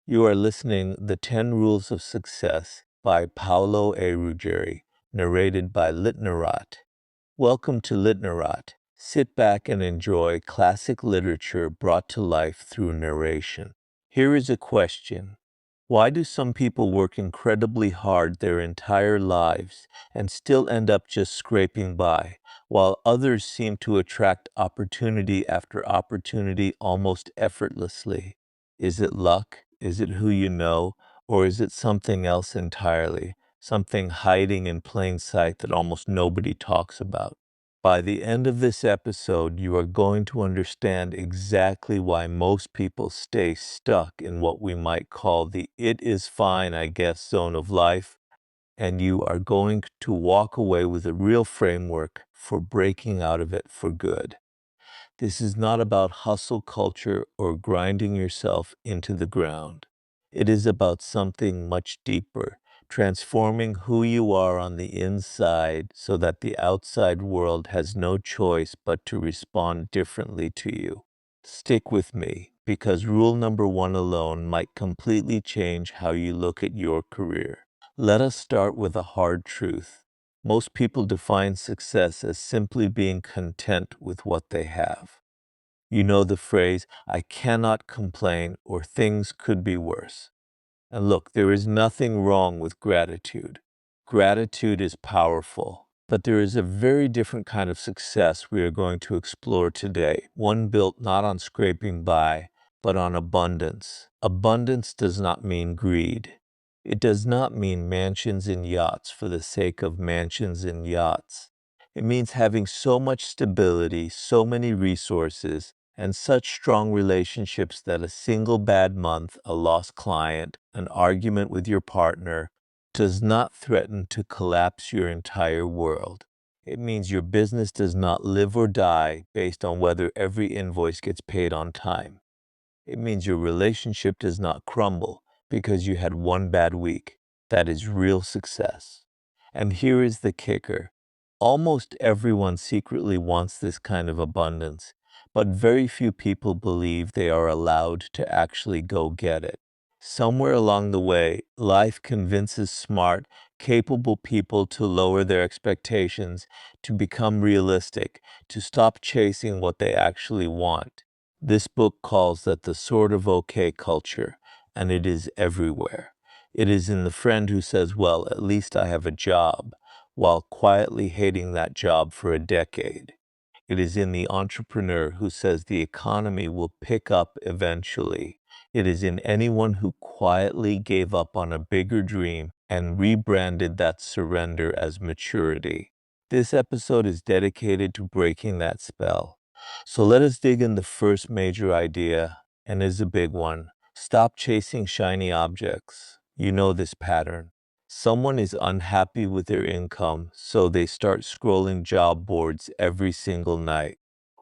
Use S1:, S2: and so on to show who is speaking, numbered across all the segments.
S1: You are listening The 10 Rules of Success by Paolo Ruggeri, narrated by Litnarrate. Welcome to Litnarrate. Sit back and enjoy classic literature brought to life through narration. Here is a question. Why do some people work incredibly hard their entire lives and still end up just scraping by, while others seem to attract opportunity after opportunity almost effortlessly? Is it luck? Is it who you know? Or is it something else entirely? Something hiding in plain sight that almost nobody talks about? By the end of this episode, you are going to understand exactly why most people stay stuck in what we might call the "it is fine, I guess" zone of life, and you are going to walk away with a real framework for breaking out of it for good. This is not about hustle culture or grinding yourself into the ground. It is about something much deeper, transforming who you are on the inside so that the outside world has no choice but to respond differently to you. Stick with me, because rule number 1 alone might completely change how you look at your career. Let us start with a hard truth. Most people define success as simply being content with what they have. You know the phrase, "I cannot complain," or "things could be worse." And look, there is nothing wrong with gratitude. Gratitude is powerful. But there is a very different kind of success we are going to explore today, one built not on scraping by, but on abundance. Abundance does not mean greed. It does not mean mansions and yachts for the sake of mansions and yachts. It means having so much stability, so many resources, and such strong relationships that a single bad month, a lost client, an argument with your partner does not threaten to collapse your entire world. It means your business does not live or die based on whether every invoice gets paid on time. It means your relationship does not crumble because you had one bad week. That is real success. And here is the kicker. Almost everyone secretly wants this kind of abundance, but very few people believe they are allowed to actually go get it. Somewhere along the way, life convinces smart, capable people to lower their expectations, to become realistic, to stop chasing what they actually want. This book calls that the sort of okay culture, and it is everywhere. It is in the friend who says, "Well, at least I have a job," while quietly hating that job for a decade. It is in the entrepreneur who says the economy will pick up eventually. It is in anyone who quietly gave up on a bigger dream and rebranded that surrender as maturity. This episode is dedicated to breaking that spell. So let us dig in the first major idea, and it is a big one. Stop chasing shiny objects. You know this pattern. Someone is unhappy with their income, so they start scrolling job boards every single night.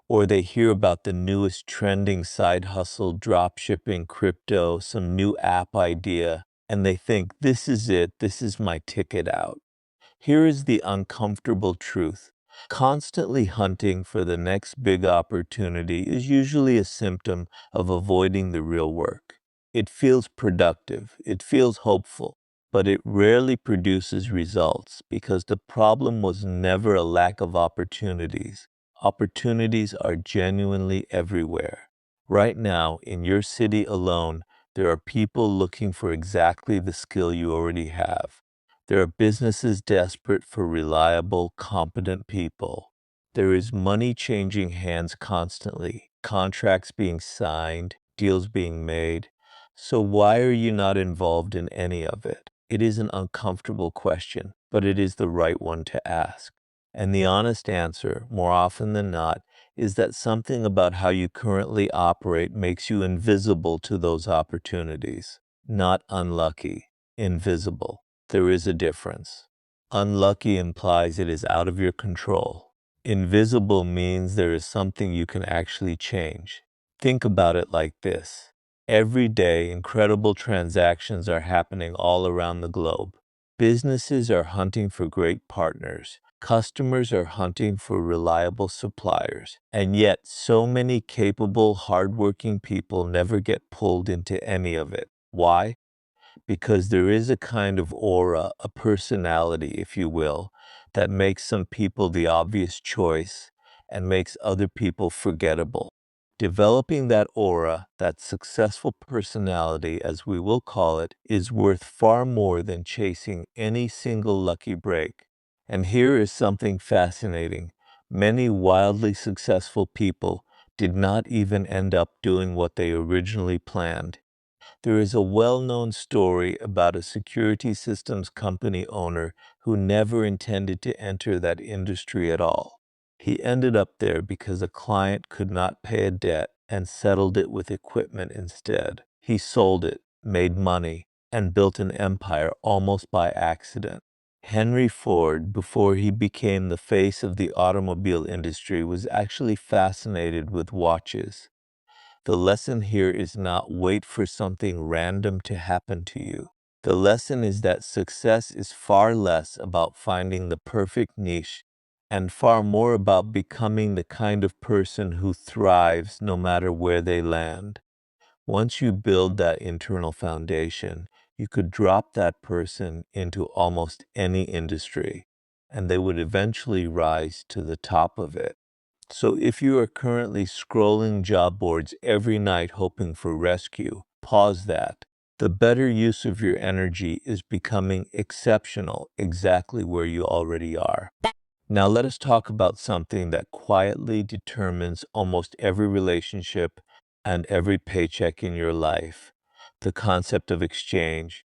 S1: Or they hear about the newest trending side hustle, drop shipping, crypto, some new app idea, and they think, "This is it, this is my ticket out." Here is the uncomfortable truth. Constantly hunting for the next big opportunity is usually a symptom of avoiding the real work. It feels productive, it feels hopeful, but it rarely produces results because the problem was never a lack of opportunities. Opportunities are genuinely everywhere. Right now, in your city alone, there are people looking for exactly the skill you already have. There are businesses desperate for reliable, competent people. There is money changing hands constantly, contracts being signed, deals being made. So why are you not involved in any of it? It is an uncomfortable question, but it is the right one to ask. And the honest answer, more often than not, is that something about how you currently operate makes you invisible to those opportunities. Not unlucky, invisible. There is a difference. Unlucky implies it is out of your control. Invisible means there is something you can actually change. Think about it like this. Every day, incredible transactions are happening all around the globe. Businesses are hunting for great partners. Customers are hunting for reliable suppliers. And yet, so many capable, hardworking people never get pulled into any of it. Why? Because there is a kind of aura, a personality, if you will, that makes some people the obvious choice and makes other people forgettable. Developing that aura, that successful personality, as we will call it, is worth far more than chasing any single lucky break. And here is something fascinating. Many wildly successful people did not even end up doing what they originally planned. There is a well-known story about a security systems company owner who never intended to enter that industry at all. He ended up there because a client could not pay a debt and settled it with equipment instead. He sold it, made money, and built an empire almost by accident. Henry Ford, before he became the face of the automobile industry, was actually fascinated with watches. The lesson here is not wait for something random to happen to you. The lesson is that success is far less about finding the perfect niche and far more about becoming the kind of person who thrives no matter where they land. Once you build that internal foundation, you could drop that person into almost any industry, and they would eventually rise to the top of it. So if you are currently scrolling job boards every night hoping for rescue, pause that. The better use of your energy is becoming exceptional exactly where you already are. Now let us talk about something that quietly determines almost every relationship and every paycheck in your life: the concept of exchange.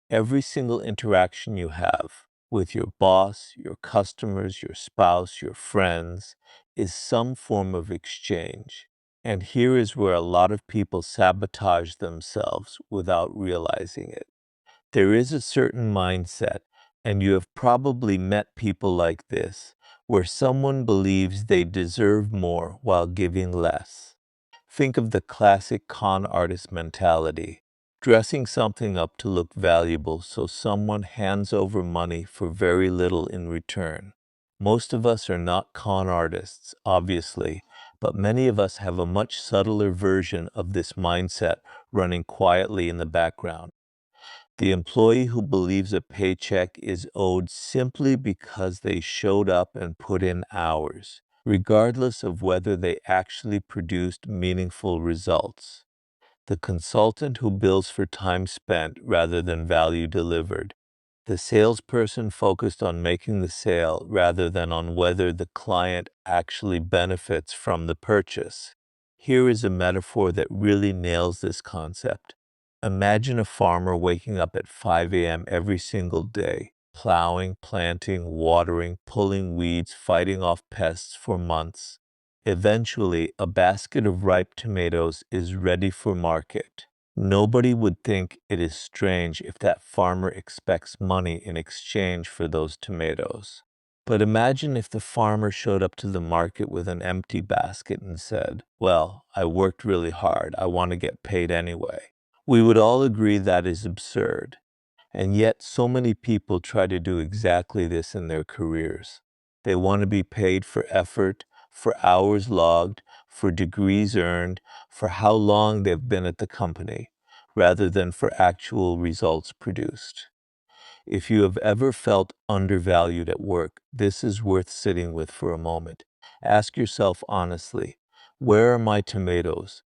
S1: Every single interaction you have with your boss, your customers, your spouse, your friends is some form of exchange. And here is where a lot of people sabotage themselves without realizing it. There is a certain mindset, and you have probably met people like this, where someone believes they deserve more while giving less. Think of the classic con artist mentality, dressing something up to look valuable so someone hands over money for very little in return. Most of us are not con artists, obviously, but many of us have a much subtler version of this mindset running quietly in the background. The employee who believes a paycheck is owed simply because they showed up and put in hours, regardless of whether they actually produced meaningful results. The consultant who bills for time spent rather than value delivered. The salesperson focused on making the sale rather than on whether the client actually benefits from the purchase. Here is a metaphor that really nails this concept. Imagine a farmer waking up at 5 a.m. every single day, plowing, planting, watering, pulling weeds, fighting off pests for months. Eventually, a basket of ripe tomatoes is ready for market. Nobody would think it is strange if that farmer expects money in exchange for those tomatoes. But imagine if the farmer showed up to the market with an empty basket and said, "Well, I worked really hard. I want to get paid anyway." We would all agree that is absurd. And yet, so many people try to do exactly this in their careers. They want to be paid for effort, for hours logged, for degrees earned, for how long they've been at the company, rather than for actual results produced. If you have ever felt undervalued at work, this is worth sitting with for a moment. Ask yourself honestly, where are my tomatoes?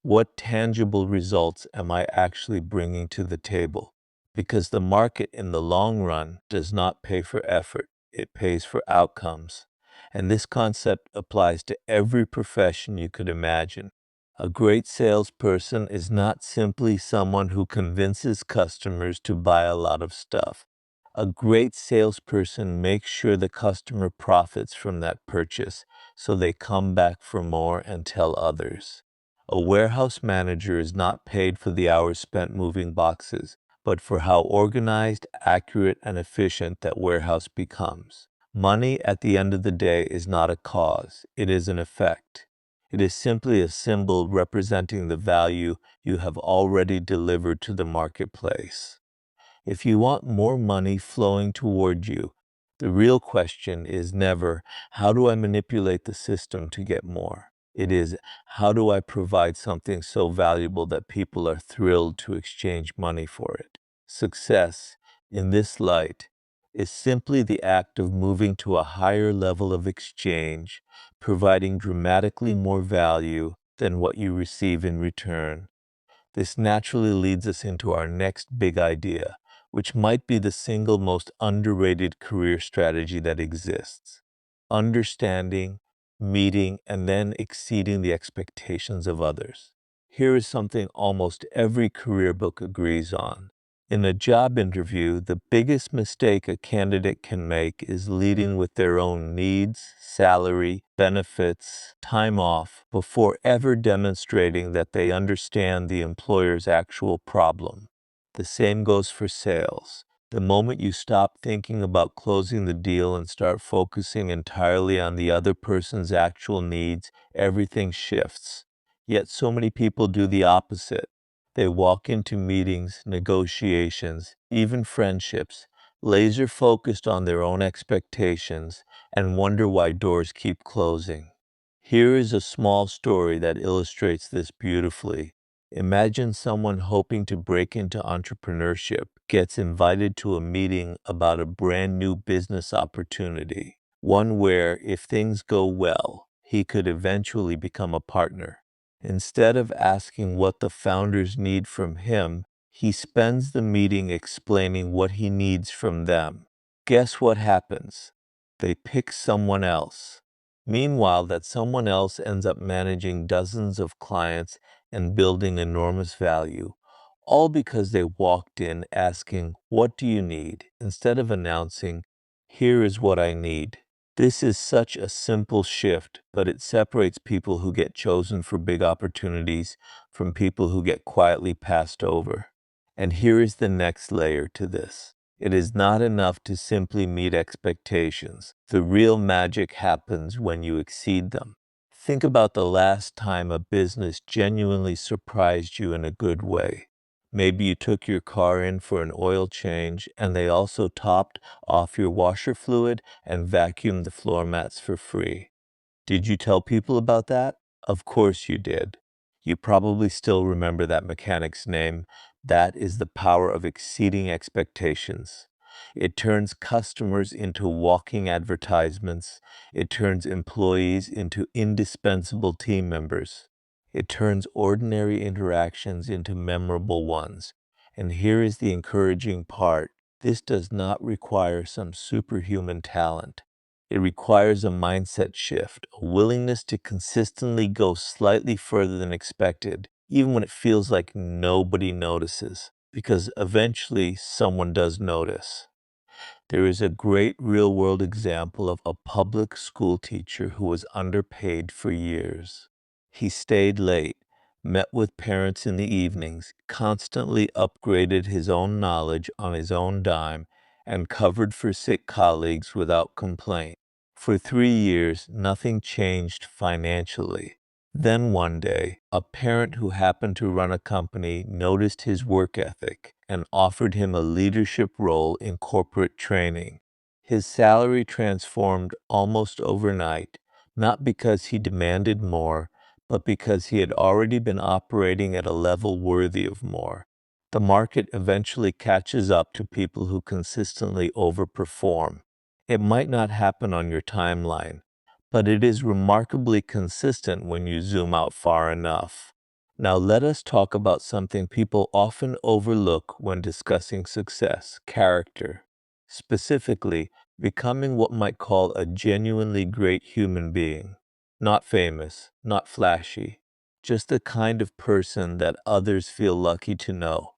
S1: What tangible results am I actually bringing to the table? Because the market in the long run does not pay for effort, it pays for outcomes. And this concept applies to every profession you could imagine. A great salesperson is not simply someone who convinces customers to buy a lot of stuff. A great salesperson makes sure the customer profits from that purchase so they come back for more and tell others. A warehouse manager is not paid for the hours spent moving boxes, but for how organized, accurate, and efficient that warehouse becomes. Money at the end of the day is not a cause, it is an effect. It is simply a symbol representing the value you have already delivered to the marketplace. If you want more money flowing toward you, the real question is never, how do I manipulate the system to get more? It is, how do I provide something so valuable that people are thrilled to exchange money for it? Success, in this light, is simply the act of moving to a higher level of exchange, providing dramatically more value than what you receive in return. This naturally leads us into our next big idea, which might be the single most underrated career strategy that exists: understanding, meeting, and then exceeding the expectations of others. Here is something almost every career book agrees on. In a job interview, the biggest mistake a candidate can make is leading with their own needs, salary, benefits, time off, before ever demonstrating that they understand the employer's actual problem. The same goes for sales. The moment you stop thinking about closing the deal and start focusing entirely on the other person's actual needs, everything shifts. Yet so many people do the opposite. They walk into meetings, negotiations, even friendships, laser focused on their own expectations, and wonder why doors keep closing. Here is a small story that illustrates this beautifully. Imagine someone hoping to break into entrepreneurship gets invited to a meeting about a brand new business opportunity, one where, if things go well, he could eventually become a partner. Instead of asking what the founders need from him, he spends the meeting explaining what he needs from them. Guess what happens? They pick someone else. Meanwhile, that someone else ends up managing dozens of clients and building enormous value, all because they walked in asking, "What do you need?" instead of announcing, "Here is what I need." This is such a simple shift, but it separates people who get chosen for big opportunities from people who get quietly passed over. And here is the next layer to this. It is not enough to simply meet expectations. The real magic happens when you exceed them. Think about the last time a business genuinely surprised you in a good way. Maybe you took your car in for an oil change and they also topped off your washer fluid and vacuumed the floor mats for free. Did you tell people about that? Of course you did. You probably still remember that mechanic's name. That is the power of exceeding expectations. It turns customers into walking advertisements. It turns employees into indispensable team members. It turns ordinary interactions into memorable ones. And here is the encouraging part. This does not require some superhuman talent. It requires a mindset shift, a willingness to consistently go slightly further than expected, even when it feels like nobody notices, because eventually someone does notice. There is a great real-world example of a public school teacher who was underpaid for years. He stayed late, met with parents in the evenings, constantly upgraded his own knowledge on his own dime, and covered for sick colleagues without complaint. For 3 years, nothing changed financially. Then one day, a parent who happened to run a company noticed his work ethic and offered him a leadership role in corporate training. His salary transformed almost overnight, not because he demanded more, but because he had already been operating at a level worthy of more. The market eventually catches up to people who consistently overperform. It might not happen on your timeline, but it is remarkably consistent when you zoom out far enough. Now let us talk about something people often overlook when discussing success: character. Specifically, becoming what might call a genuinely great human being. Not famous, not flashy, just the kind of person that others feel lucky to know.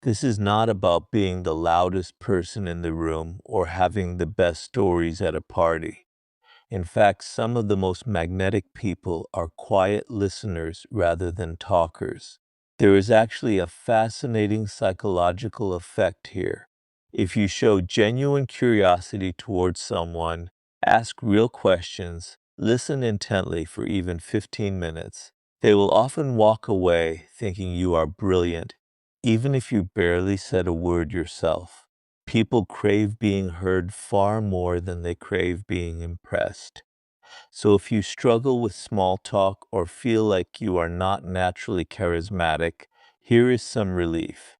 S1: This is not about being the loudest person in the room or having the best stories at a party. In fact, some of the most magnetic people are quiet listeners rather than talkers. There is actually a fascinating psychological effect here. If you show genuine curiosity towards someone, ask real questions, listen intently for even 15 minutes, they will often walk away thinking you are brilliant, even if you barely said a word yourself. People crave being heard far more than they crave being impressed. So if you struggle with small talk or feel like you are not naturally charismatic, here is some relief.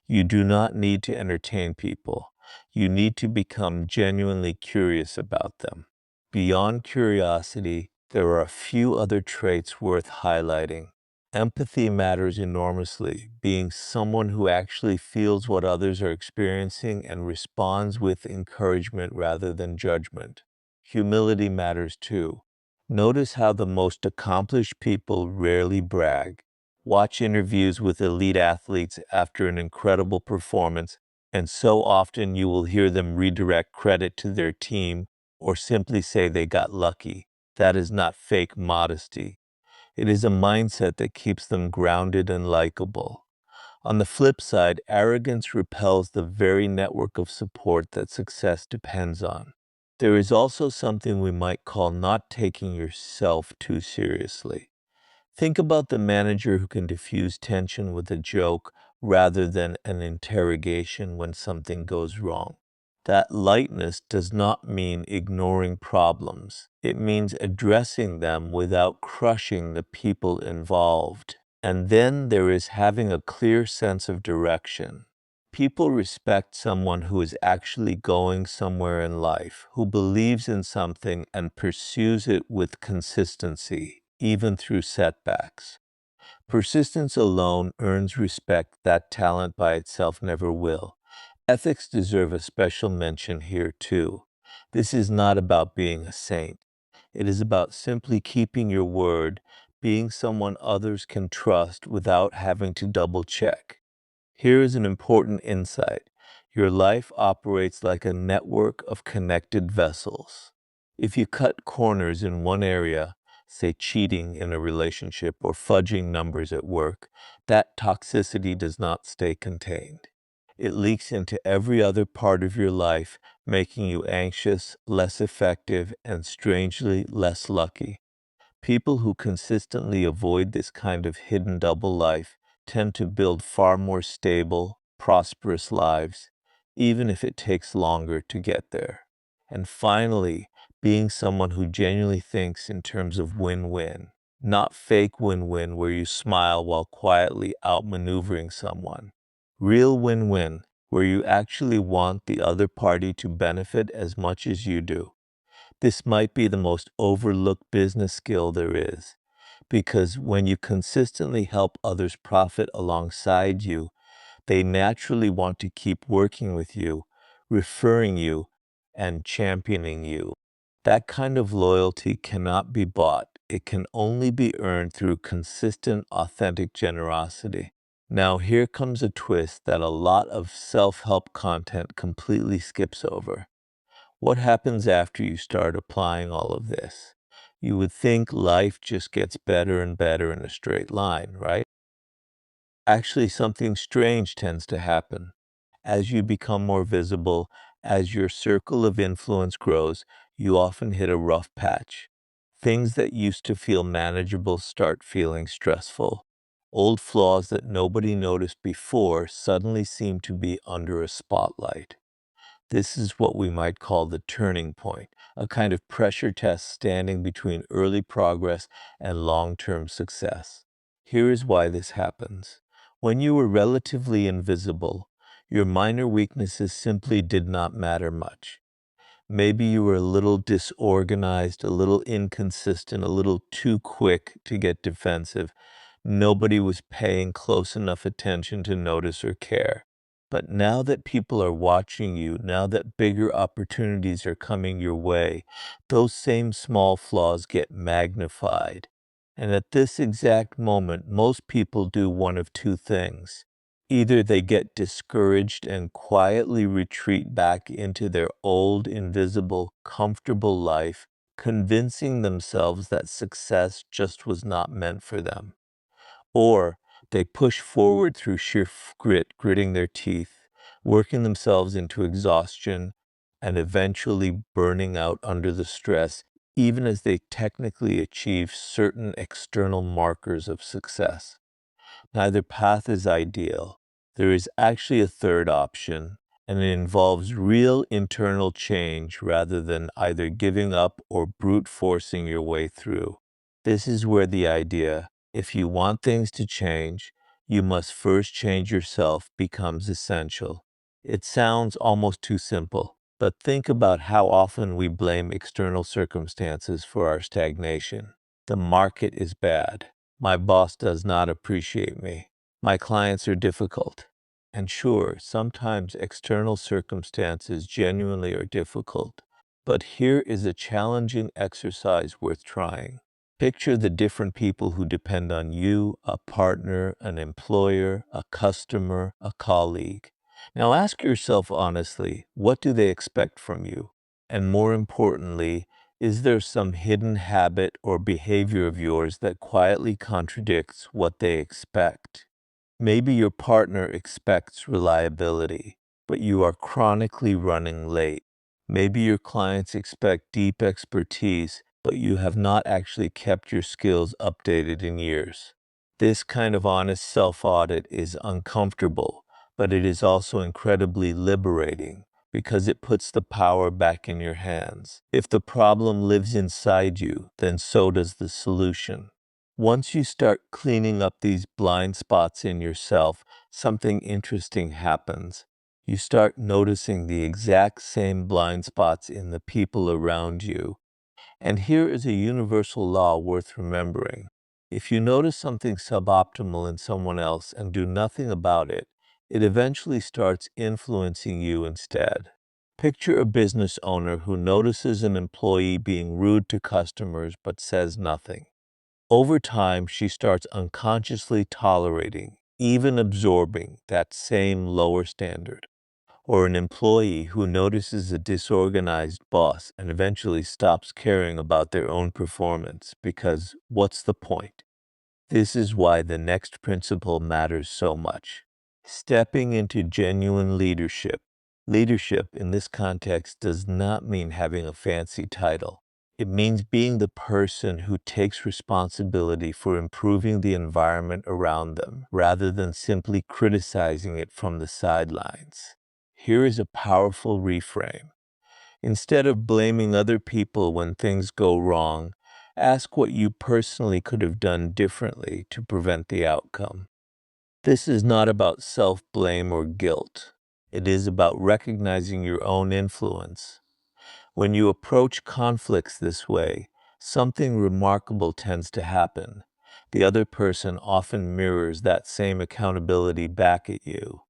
S1: You do not need to entertain people. You need to become genuinely curious about them. Beyond curiosity, there are a few other traits worth highlighting. Empathy matters enormously, being someone who actually feels what others are experiencing and responds with encouragement rather than judgment. Humility matters too. Notice how the most accomplished people rarely brag. Watch interviews with elite athletes after an incredible performance, and so often you will hear them redirect credit to their team or simply say they got lucky. That is not fake modesty. It is a mindset that keeps them grounded and likable. On the flip side, arrogance repels the very network of support that success depends on. There is also something we might call not taking yourself too seriously. Think about the manager who can diffuse tension with a joke rather than an interrogation when something goes wrong. That lightness does not mean ignoring problems. It means addressing them without crushing the people involved. And then there is having a clear sense of direction. People respect someone who is actually going somewhere in life, who believes in something and pursues it with consistency, even through setbacks. Persistence alone earns respect that talent by itself never will. Ethics deserve a special mention here too. This is not about being a saint. It is about simply keeping your word, being someone others can trust without having to double check. Here is an important insight. Your life operates like a network of connected vessels. If you cut corners in one area, say cheating in a relationship or fudging numbers at work, that toxicity does not stay contained. It leaks into every other part of your life, making you anxious, less effective, and strangely less lucky. People who consistently avoid this kind of hidden double life tend to build far more stable, prosperous lives, even if it takes longer to get there. And finally, being someone who genuinely thinks in terms of win-win, not fake win-win where you smile while quietly outmaneuvering someone. Real win-win, where you actually want the other party to benefit as much as you do. This might be the most overlooked business skill there is, because when you consistently help others profit alongside you, they naturally want to keep working with you, referring you, and championing you. That kind of loyalty cannot be bought. It can only be earned through consistent, authentic generosity. Now, here comes a twist that a lot of self-help content completely skips over. What happens after you start applying all of this? You would think life just gets better and better in a straight line, right? Actually, something strange tends to happen. As you become more visible, as your circle of influence grows, you often hit a rough patch. Things that used to feel manageable start feeling stressful. Old flaws that nobody noticed before suddenly seem to be under a spotlight. This is what we might call the turning point, a kind of pressure test standing between early progress and long-term success. Here is why this happens. When you were relatively invisible, your minor weaknesses simply did not matter much. Maybe you were a little disorganized, a little inconsistent, a little too quick to get defensive. Nobody was paying close enough attention to notice or care. But now that people are watching you, now that bigger opportunities are coming your way, those same small flaws get magnified. And at this exact moment, most people do one of two things. Either they get discouraged and quietly retreat back into their old, invisible, comfortable life, convincing themselves that success just was not meant for them. Or they push forward through sheer gritting their teeth, working themselves into exhaustion, and eventually burning out under the stress, even as they technically achieve certain external markers of success. Neither path is ideal. There is actually a third option, and it involves real internal change rather than either giving up or brute forcing your way through. This is where the idea, if you want things to change, you must first change yourself, becomes essential. It sounds almost too simple, but think about how often we blame external circumstances for our stagnation. The market is bad. My boss does not appreciate me. My clients are difficult. And sure, sometimes external circumstances genuinely are difficult, but here is a challenging exercise worth trying. Picture the different people who depend on you, a partner, an employer, a customer, a colleague. Now ask yourself honestly, what do they expect from you? And more importantly, is there some hidden habit or behavior of yours that quietly contradicts what they expect? Maybe your partner expects reliability, but you are chronically running late. Maybe your clients expect deep expertise, but you have not actually kept your skills updated in years. This kind of honest self-audit is uncomfortable, but it is also incredibly liberating because it puts the power back in your hands. If the problem lives inside you, then so does the solution. Once you start cleaning up these blind spots in yourself, something interesting happens. You start noticing the exact same blind spots in the people around you. And here is a universal law worth remembering. If you notice something suboptimal in someone else and do nothing about it, it eventually starts influencing you instead. Picture a business owner who notices an employee being rude to customers but says nothing. Over time, she starts unconsciously tolerating, even absorbing, that same lower standard. Or an employee who notices a disorganized boss and eventually stops caring about their own performance because what's the point? This is why the next principle matters so much. Stepping into genuine leadership. Leadership in this context does not mean having a fancy title. It means being the person who takes responsibility for improving the environment around them, rather than simply criticizing it from the sidelines. Here is a powerful reframe. Instead of blaming other people when things go wrong, ask what you personally could have done differently to prevent the outcome. This is not about self-blame or guilt. It is about recognizing your own influence. When you approach conflicts this way, something remarkable tends to happen. The other person often mirrors that same accountability back at you.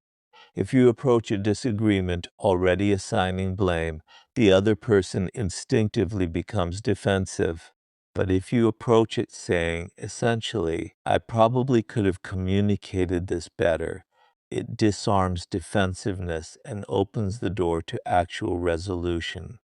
S1: If you approach a disagreement already assigning blame, the other person instinctively becomes defensive. But if you approach it saying, essentially, I probably could have communicated this better, it disarms defensiveness and opens the door to actual resolution.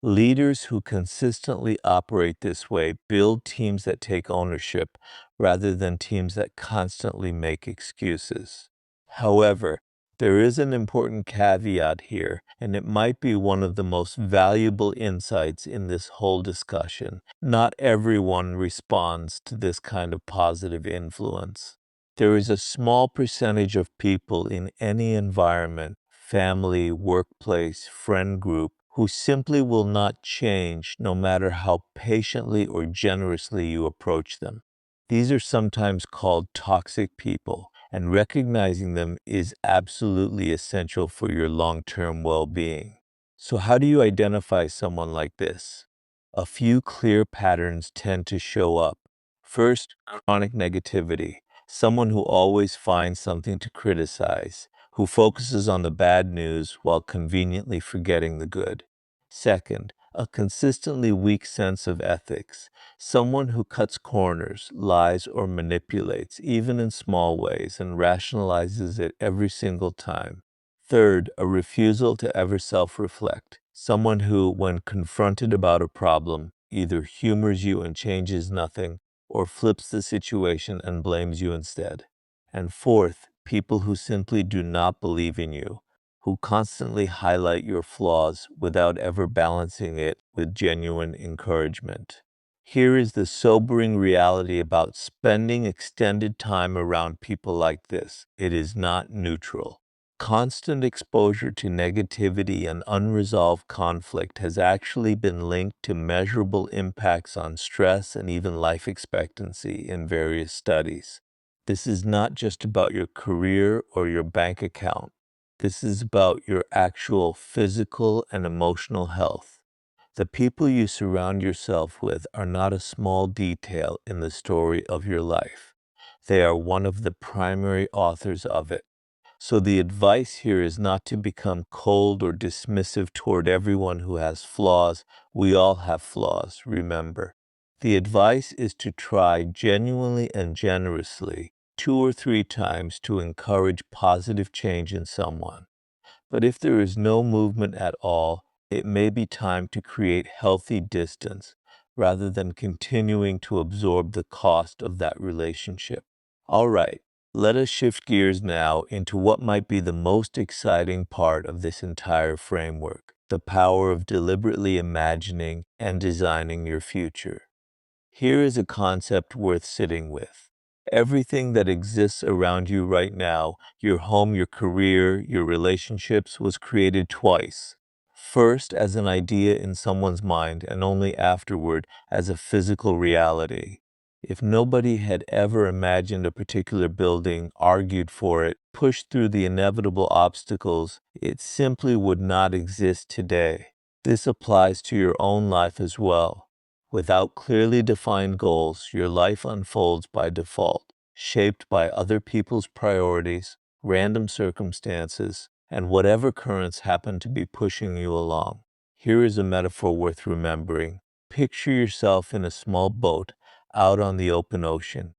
S1: Leaders who consistently operate this way build teams that take ownership rather than teams that constantly make excuses. However, there is an important caveat here, and it might be one of the most valuable insights in this whole discussion. Not everyone responds to this kind of positive influence. There is a small percentage of people in any environment, family, workplace, friend group, who simply will not change no matter how patiently or generously you approach them. These are sometimes called toxic people, and recognizing them is absolutely essential for your long-term well-being. So how do you identify someone like this? A few clear patterns tend to show up. First, chronic negativity. Someone who always finds something to criticize, who focuses on the bad news while conveniently forgetting the good. Second, a consistently weak sense of ethics. Someone who cuts corners, lies, or manipulates, even in small ways, and rationalizes it every single time. Third, a refusal to ever self-reflect. Someone who, when confronted about a problem, either humors you and changes nothing, or flips the situation and blames you instead. And fourth, people who simply do not believe in you, who constantly highlight your flaws without ever balancing it with genuine encouragement. Here is the sobering reality about spending extended time around people like this. It is not neutral. Constant exposure to negativity and unresolved conflict has actually been linked to measurable impacts on stress and even life expectancy in various studies. This is not just about your career or your bank account. This is about your actual physical and emotional health. The people you surround yourself with are not a small detail in the story of your life. They are one of the primary authors of it. So the advice here is not to become cold or dismissive toward everyone who has flaws. We all have flaws, remember. The advice is to try genuinely and generously 2 or 3 times to encourage positive change in someone. But if there is no movement at all, it may be time to create healthy distance rather than continuing to absorb the cost of that relationship. All right, let us shift gears now into what might be the most exciting part of this entire framework, the power of deliberately imagining and designing your future. Here is a concept worth sitting with. Everything that exists around you right now, your home, your career, your relationships, was created twice. First as an idea in someone's mind, and only afterward as a physical reality. If nobody had ever imagined a particular building, argued for it, pushed through the inevitable obstacles, it simply would not exist today. This applies to your own life as well. Without clearly defined goals, your life unfolds by default, shaped by other people's priorities, random circumstances, and whatever currents happen to be pushing you along. Here is a metaphor worth remembering. Picture yourself in a small boat out on the open ocean.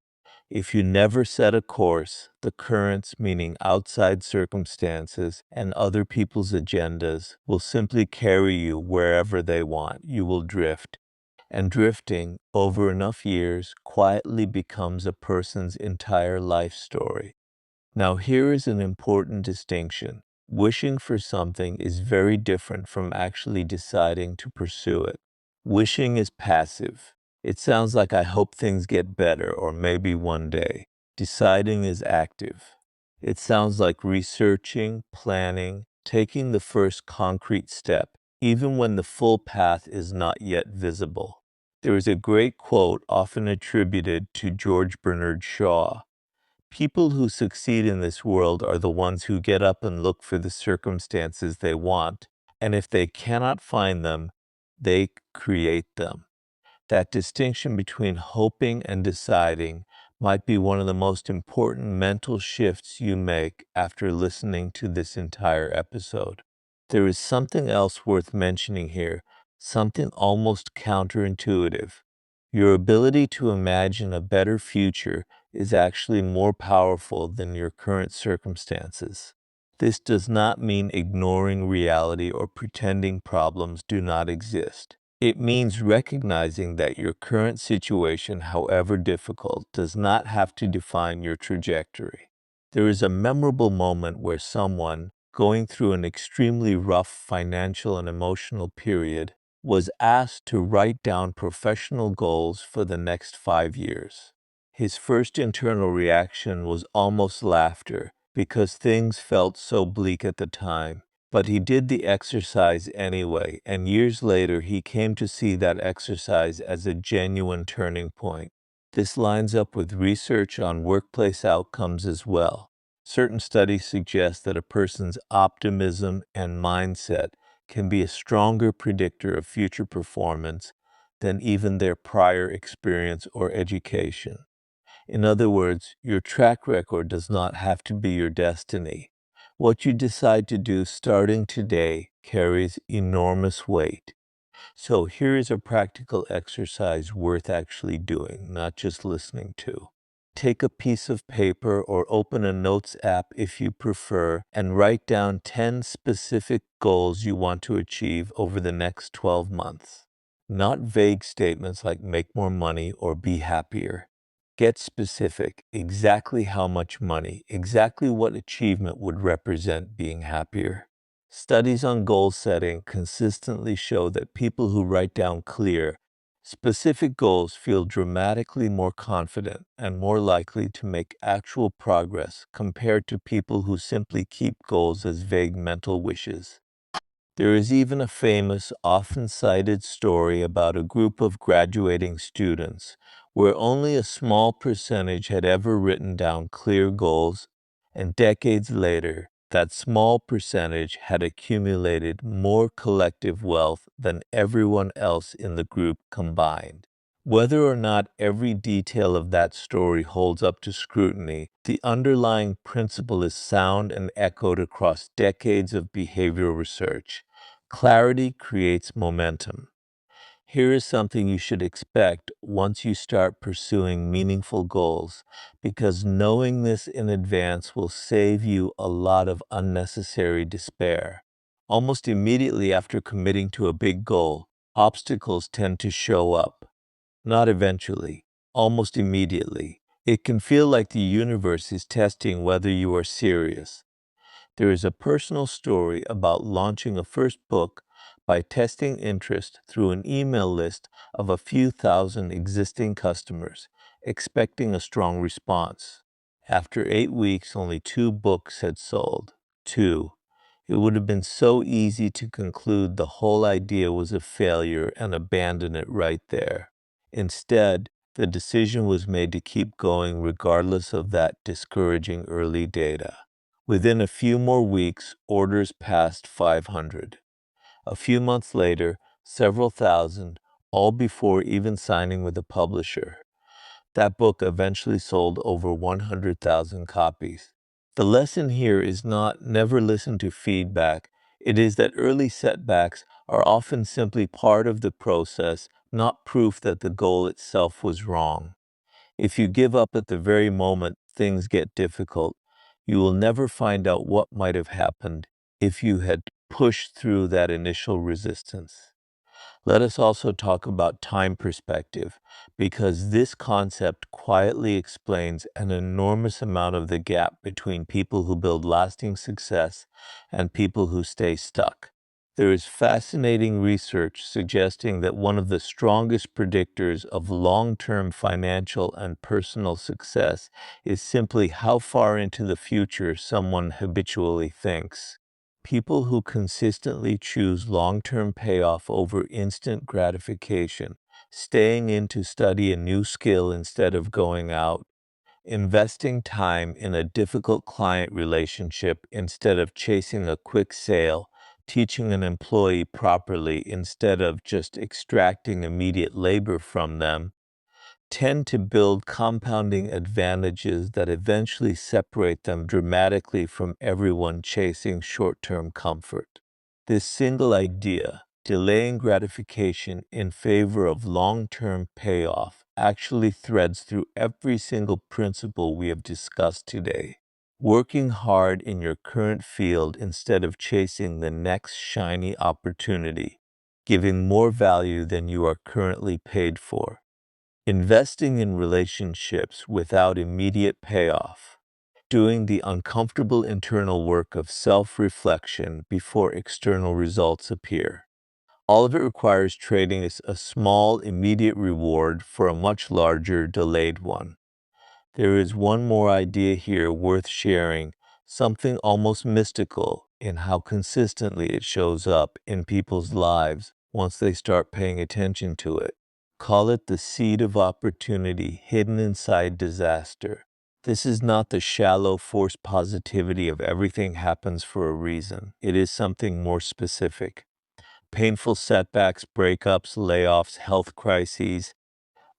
S1: If you never set a course, the currents, meaning outside circumstances and other people's agendas, will simply carry you wherever they want. You will drift. And drifting, over enough years, quietly becomes a person's entire life story. Now here is an important distinction. Wishing for something is very different from actually deciding to pursue it. Wishing is passive. It sounds like I hope things get better or maybe one day. Deciding is active. It sounds like researching, planning, taking the first concrete step, even when the full path is not yet visible. There is a great quote often attributed to George Bernard Shaw. People who succeed in this world are the ones who get up and look for the circumstances they want, and if they cannot find them, they create them. That distinction between hoping and deciding might be one of the most important mental shifts you make after listening to this entire episode. There is something else worth mentioning here, something almost counterintuitive. Your ability to imagine a better future is actually more powerful than your current circumstances. This does not mean ignoring reality or pretending problems do not exist. It means recognizing that your current situation, however difficult, does not have to define your trajectory. There is a memorable moment where someone, going through an extremely rough financial and emotional period, was asked to write down professional goals for the next 5 years. His first internal reaction was almost laughter, because things felt so bleak at the time. But he did the exercise anyway, and years later he came to see that exercise as a genuine turning point. This lines up with research on workplace outcomes as well. Certain studies suggest that a person's optimism and mindset can be a stronger predictor of future performance than even their prior experience or education. In other words, your track record does not have to be your destiny. What you decide to do starting today carries enormous weight. So here is a practical exercise worth actually doing, not just listening to. Take a piece of paper or open a notes app if you prefer and write down 10 specific goals you want to achieve over the next 12 months. Not vague statements like make more money or be happier. Get specific, exactly how much money, exactly what achievement would represent being happier. Studies on goal setting consistently show that people who write down clear, Specific goals feel dramatically more confident and more likely to make actual progress compared to people who simply keep goals as vague mental wishes. There is even a famous, often cited story about a group of graduating students where only a small percentage had ever written down clear goals, and decades later, that small percentage had accumulated more collective wealth than everyone else in the group combined. Whether or not every detail of that story holds up to scrutiny, the underlying principle is sound and echoed across decades of behavioral research. Clarity creates momentum. Here is something you should expect once you start pursuing meaningful goals, because knowing this in advance will save you a lot of unnecessary despair. Almost immediately after committing to a big goal, obstacles tend to show up. Not eventually, almost immediately. It can feel like the universe is testing whether you are serious. There is a personal story about launching a first book by testing interest through an email list of a few thousand existing customers, expecting a strong response. After 8 weeks, only 2 books had sold. 2. It would have been so easy to conclude the whole idea was a failure and abandon it right there. Instead, the decision was made to keep going regardless of that discouraging early data. Within a few more weeks, orders passed 500. A few months later, several thousand, all before even signing with a publisher. That book eventually sold over 100,000 copies. The lesson here is not never listen to feedback. It is that early setbacks are often simply part of the process, not proof that the goal itself was wrong. If you give up at the very moment things get difficult, you will never find out what might have happened if you had pushed through that initial resistance. Let us also talk about time perspective, because this concept quietly explains an enormous amount of the gap between people who build lasting success and people who stay stuck. There is fascinating research suggesting that one of the strongest predictors of long-term financial and personal success is simply how far into the future someone habitually thinks. People who consistently choose long-term payoff over instant gratification, staying in to study a new skill instead of going out, investing time in a difficult client relationship instead of chasing a quick sale, teaching an employee properly instead of just extracting immediate labor from them, tend to build compounding advantages that eventually separate them dramatically from everyone chasing short-term comfort. This single idea, delaying gratification in favor of long-term payoff, actually threads through every single principle we have discussed today. Working hard in your current field instead of chasing the next shiny opportunity, giving more value than you are currently paid for. Investing in relationships without immediate payoff. Doing the uncomfortable internal work of self-reflection before external results appear. All of it requires trading a small, immediate reward for a much larger, delayed one. There is one more idea here worth sharing, something almost mystical in how consistently it shows up in people's lives once they start paying attention to it. Call it the seed of opportunity hidden inside disaster. This is not the shallow forced positivity of everything happens for a reason. It is something more specific. Painful setbacks, breakups, layoffs, health crises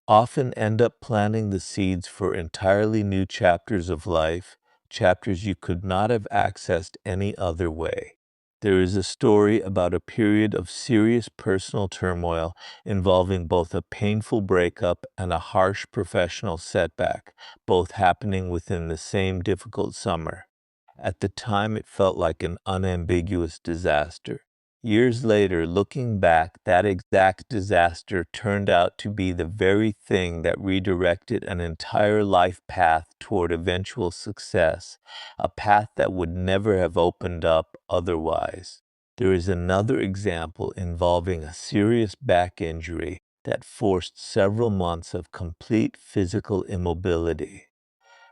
S1: often end up planting the seeds for entirely new chapters of life, chapters you could not have accessed any other way. There is a story about a period of serious personal turmoil involving both a painful breakup and a harsh professional setback, both happening within the same difficult summer. At the time, it felt like an unambiguous disaster. Years later, looking back, that exact disaster turned out to be the very thing that redirected an entire life path toward eventual success, a path that would never have opened up otherwise. There is another example involving a serious back injury that forced several months of complete physical immobility.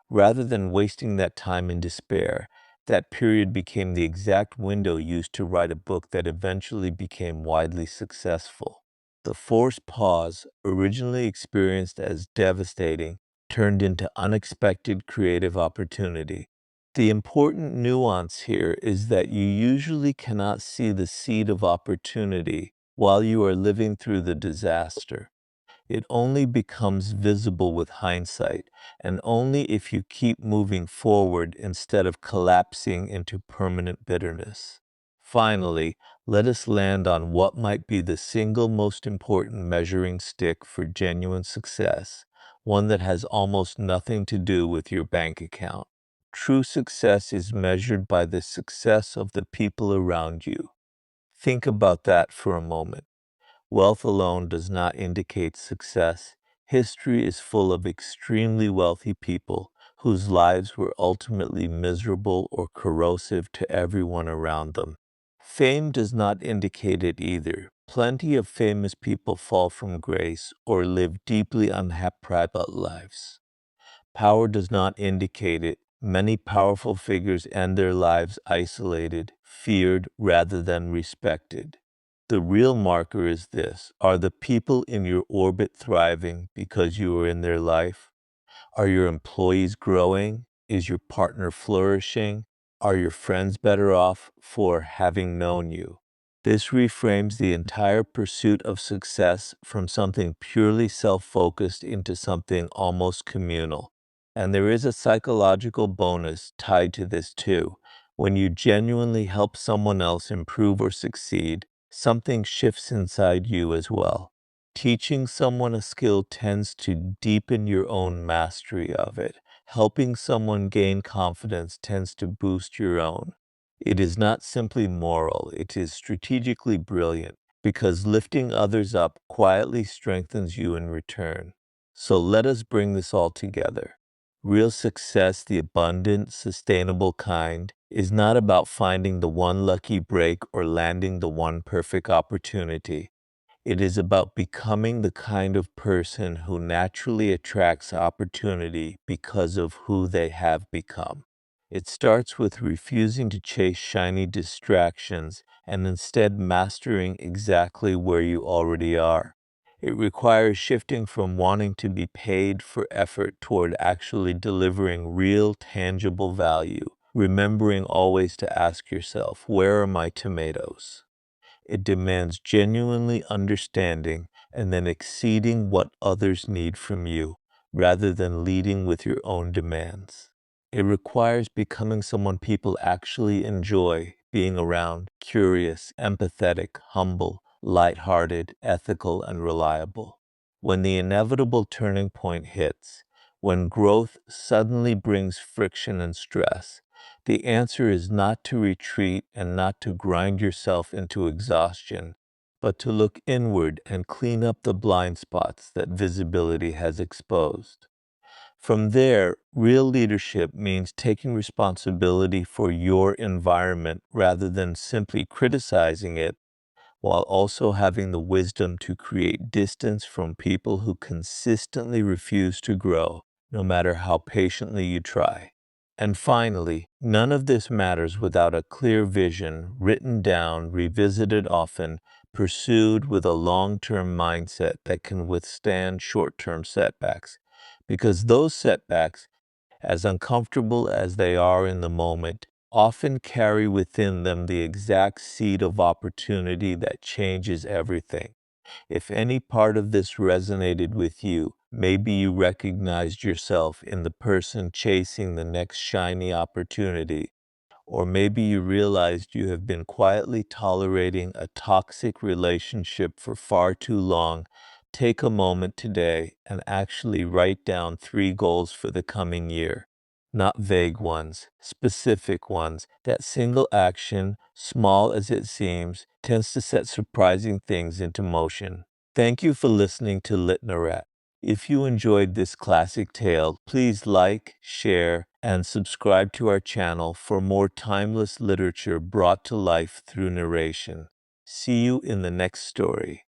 S1: Rather than wasting that time in despair, that period became the exact window used to write a book that eventually became widely successful. The forced pause, originally experienced as devastating, turned into unexpected creative opportunity. The important nuance here is that you usually cannot see the seed of opportunity while you are living through the disaster. It only becomes visible with hindsight, and only if you keep moving forward instead of collapsing into permanent bitterness. Finally, let us land on what might be the single most important measuring stick for genuine success, one that has almost nothing to do with your bank account. True success is measured by the success of the people around you. Think about that for a moment. Wealth alone does not indicate success. History is full of extremely wealthy people whose lives were ultimately miserable or corrosive to everyone around them. Fame does not indicate it either. Plenty of famous people fall from grace or live deeply unhappy private lives. Power does not indicate it. Many powerful figures end their lives isolated, feared rather than respected. The real marker is this: are the people in your orbit thriving because you are in their life? Are your employees growing? Is your partner flourishing? Are your friends better off for having known you? This reframes the entire pursuit of success from something purely self-focused into something almost communal. And there is a psychological bonus tied to this too. When you genuinely help someone else improve or succeed, something shifts inside you as well. Teaching someone a skill tends to deepen your own mastery of it. Helping someone gain confidence tends to boost your own. It is not simply moral, it is strategically brilliant, because lifting others up quietly strengthens you in return. So let us bring this all together. Real success, the abundant, sustainable kind, is not about finding the one lucky break or landing the one perfect opportunity. It is about becoming the kind of person who naturally attracts opportunity because of who they have become. It starts with refusing to chase shiny distractions and instead mastering exactly where you already are. It requires shifting from wanting to be paid for effort toward actually delivering real, tangible value, remembering always to ask yourself, where are my tomatoes? It demands genuinely understanding and then exceeding what others need from you, rather than leading with your own demands. It requires becoming someone people actually enjoy being around, curious, empathetic, humble, light-hearted, ethical, and reliable. When the inevitable turning point hits, when growth suddenly brings friction and stress, the answer is not to retreat and not to grind yourself into exhaustion, but to look inward and clean up the blind spots that visibility has exposed. From there, real leadership means taking responsibility for your environment rather than simply criticizing it, while also having the wisdom to create distance from people who consistently refuse to grow, no matter how patiently you try. And finally, none of this matters without a clear vision, written down, revisited often, pursued with a long-term mindset that can withstand short-term setbacks. Because those setbacks, as uncomfortable as they are in the moment, often carry within them the exact seed of opportunity that changes everything. If any part of this resonated with you, maybe you recognized yourself in the person chasing the next shiny opportunity, or maybe you realized you have been quietly tolerating a toxic relationship for far too long. Take a moment today and actually write down 3 goals for the coming year. Not vague ones, specific ones. That single action, small as it seems, tends to set surprising things into motion. Thank you for listening to Litnarrate. If you enjoyed this classic tale, please like, share, and subscribe to our channel for more timeless literature brought to life through narration. See you in the next story.